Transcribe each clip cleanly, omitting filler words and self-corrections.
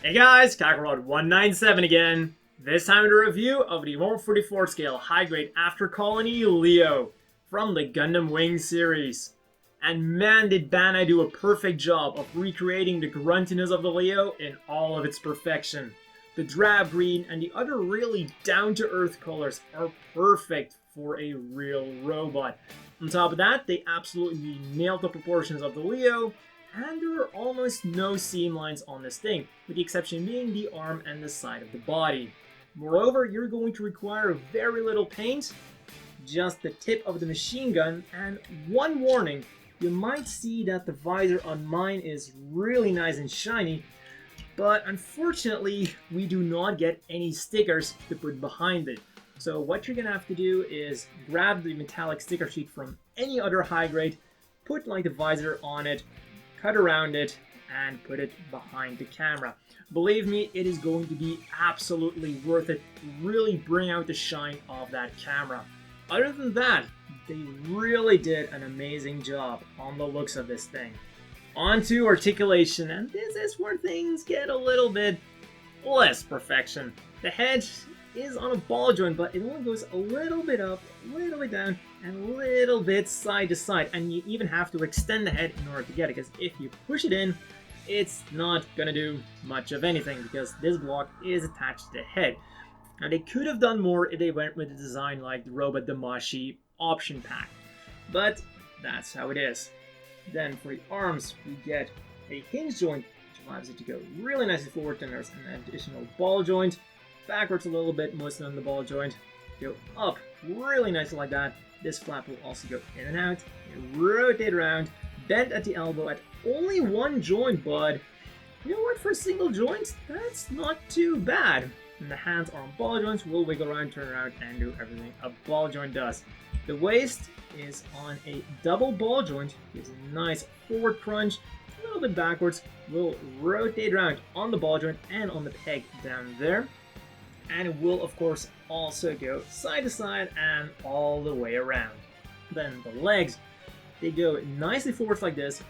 Hey guys, Kakarot197 again. This time a review of the 144 scale high grade After Colony Leo from the Gundam Wing series. And man, did Bandai do a perfect job of recreating the gruntiness of the Leo in all of its perfection. The drab green and the other really down-to-earth colors are perfect for a real robot. On top of that, they absolutely nailed the proportions of the Leo, and there are almost no seam lines on this thing, with the exception being the arm and the side of the body. Moreover, you're going to require very little paint, just the tip of the machine gun, and one warning, you might see that the visor on mine is really nice and shiny, but unfortunately, we do not get any stickers to put behind it. So what you're gonna have to do is grab the metallic sticker sheet from any other high grade, put like the visor on it, cut around it, and put it behind the camera. Believe me, it is going to be absolutely worth it to really bring out the shine of that camera. Other than that, they really did an amazing job on the looks of this thing. On to articulation, and this is where things get a little bit less perfection. The head is on a ball joint, but it only goes a little bit up, a little bit down, and a little bit side to side, and you even have to extend the head in order to get it, because if you push it in, it's not gonna do much of anything, because this block is attached to the head. Now they could have done more if they went with a design like the Robot Damashi option pack, but that's how it is. Then for the arms, we get a hinge joint, which allows it to go really nicely forward, and there's an additional ball joint, backwards a little bit, mostly on the ball joint, go up really nicely like that. This flap will also go in and out, and rotate around, bend at the elbow at only one joint, but you know what, for a single joint, that's not too bad. And the hands are on ball joints, will wiggle around, turn around, and do everything a ball joint does. The waist is on a double ball joint, gives a nice forward crunch, a little bit backwards, will rotate around on the ball joint and on the peg down there. And it will, of course, also go side to side and all the way around. Then the legs, they go nicely forwards like this.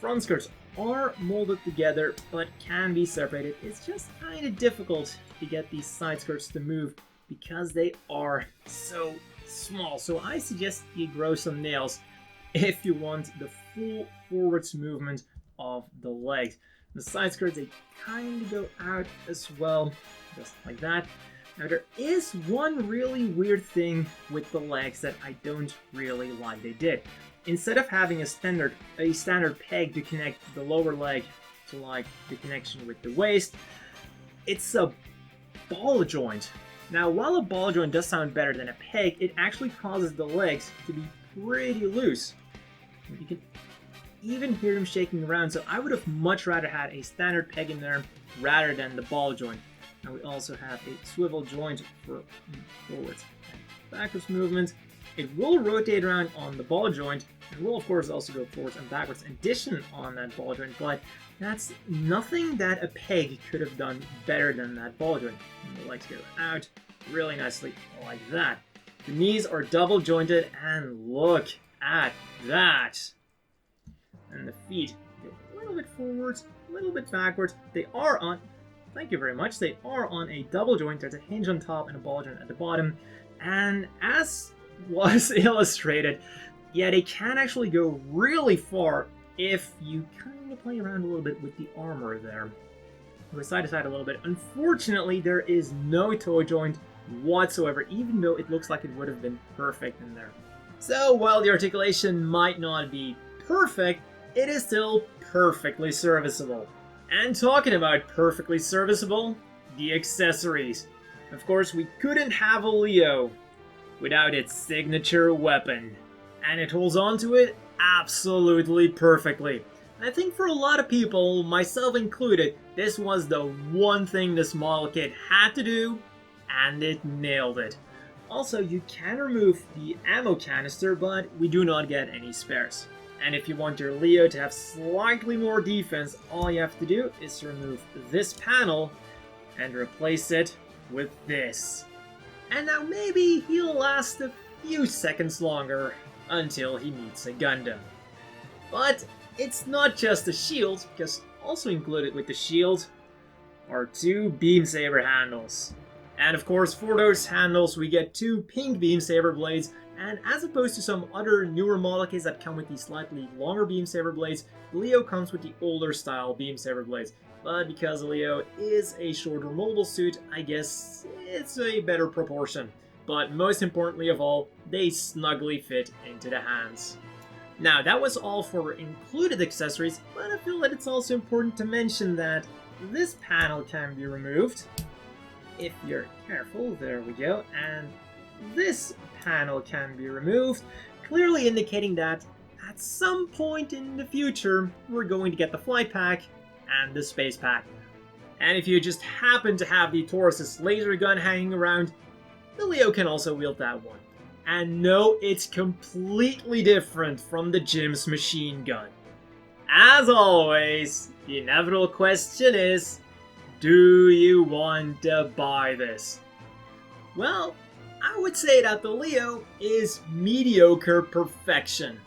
Front skirts are molded together, but can be separated. It's just kind of difficult to get these side skirts to move because they are so small. So I suggest you grow some nails if you want the full forwards movement of the legs. The side skirts, they kind of go out as well, just like that. Now there is one really weird thing with the legs that I don't really like. They did. Instead of having a standard peg to connect the lower leg to like the connection with the waist, it's a ball joint. Now while a ball joint does sound better than a peg, it actually causes the legs to be pretty loose. You can even hear them shaking around, so I would have much rather had a standard peg in there rather than the ball joint. Now we also have a swivel joint for forwards and backwards movement. It will rotate around on the ball joint, and will of course also go forwards and backwards addition on that ball joint, but that's nothing that a peg could have done better than that ball joint. And the legs go out really nicely like that. The knees are double jointed, and look at that. And the feet go a little bit forwards, a little bit backwards. They are on, thank you very much, they are on a double joint. There's a hinge on top and a ball joint at the bottom. And as was illustrated, yeah, they can actually go really far if you kind of play around a little bit with the armor there. Go side to side a little bit. Unfortunately, there is no toe joint whatsoever, even though it looks like it would have been perfect in there. So while the articulation might not be perfect, it is still perfectly serviceable. And talking about perfectly serviceable, the accessories. Of course, we couldn't have a Leo without its signature weapon, and it holds on to it absolutely perfectly. I think for a lot of people, myself included, this was the one thing this model kit had to do, and it nailed it. Also, you can remove the ammo canister, but we do not get any spares. And if you want your Leo to have slightly more defense, all you have to do is to remove this panel and replace it with this. And now maybe he'll last a few seconds longer until he meets a Gundam. But it's not just the shield, because also included with the shield are 2 Beam Saber handles. And of course, for those handles, we get 2 pink Beam Saber blades, and as opposed to some other newer model kits that come with these slightly longer Beam Saber blades, the Leo comes with the older style Beam Saber blades. But because the Leo is a shorter mobile suit, I guess it's a better proportion. But most importantly of all, they snugly fit into the hands. Now, that was all for included accessories, but I feel that it's also important to mention that this panel can be removed. If you're careful, there we go, and this panel can be removed, clearly indicating that at some point in the future, we're going to get the flight pack and the space pack. And if you just happen to have the Taurus's laser gun hanging around, the Leo can also wield that one. And no, it's completely different from the Jim's machine gun. As always, the inevitable question is, do you want to buy this? Well, I would say that the Leo is mediocre perfection.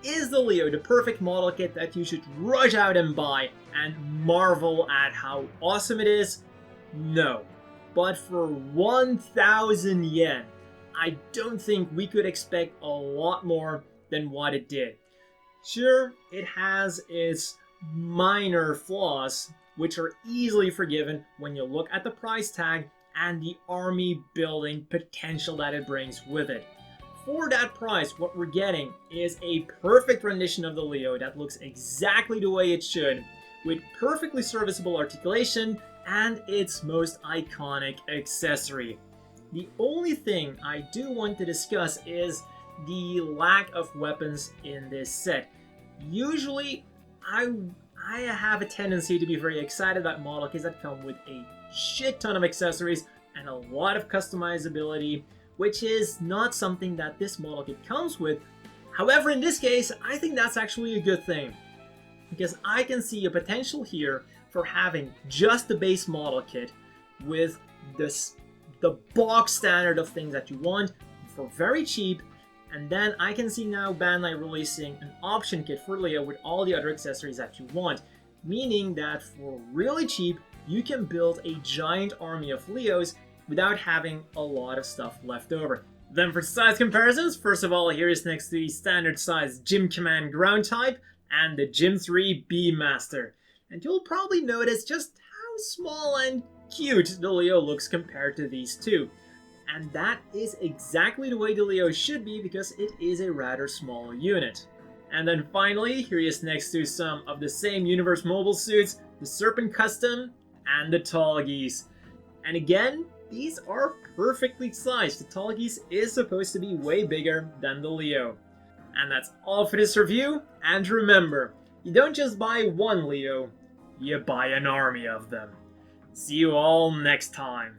Is the Leo the perfect model kit that you should rush out and buy and marvel at how awesome it is? No. But for 1,000 yen, I don't think we could expect a lot more than what it did. Sure, it has its minor flaws, which are easily forgiven when you look at the price tag and the army building potential that it brings with it. For that price, what we're getting is a perfect rendition of the Leo that looks exactly the way it should, with perfectly serviceable articulation and its most iconic accessory. The only thing I do want to discuss is the lack of weapons in this set. Usually, I have a tendency to be very excited about model kits that come with a shit ton of accessories and a lot of customizability, which is not something that this model kit comes with. However, in this case, I think that's actually a good thing, because I can see a potential here for having just the base model kit with the box standard of things that you want for very cheap, and then I can see now Bandai releasing an option kit for Leo with all the other accessories that you want, meaning that for really cheap, you can build a giant army of Leos without having a lot of stuff left over. Then for size comparisons, first of all, here is next to the standard size Gym Command ground type and the Gym 3 Beam Master. And you'll probably notice just how small and cute the Leo looks compared to these two. And that is exactly the way the Leo should be, because it is a rather small unit. And then finally, here he is next to some of the same Universe mobile suits, the Serpent Custom and the Tall Geese. And again, these are perfectly sized. The Tall Geese is supposed to be way bigger than the Leo. And that's all for this review, and remember, you don't just buy one Leo, you buy an army of them. See you all next time.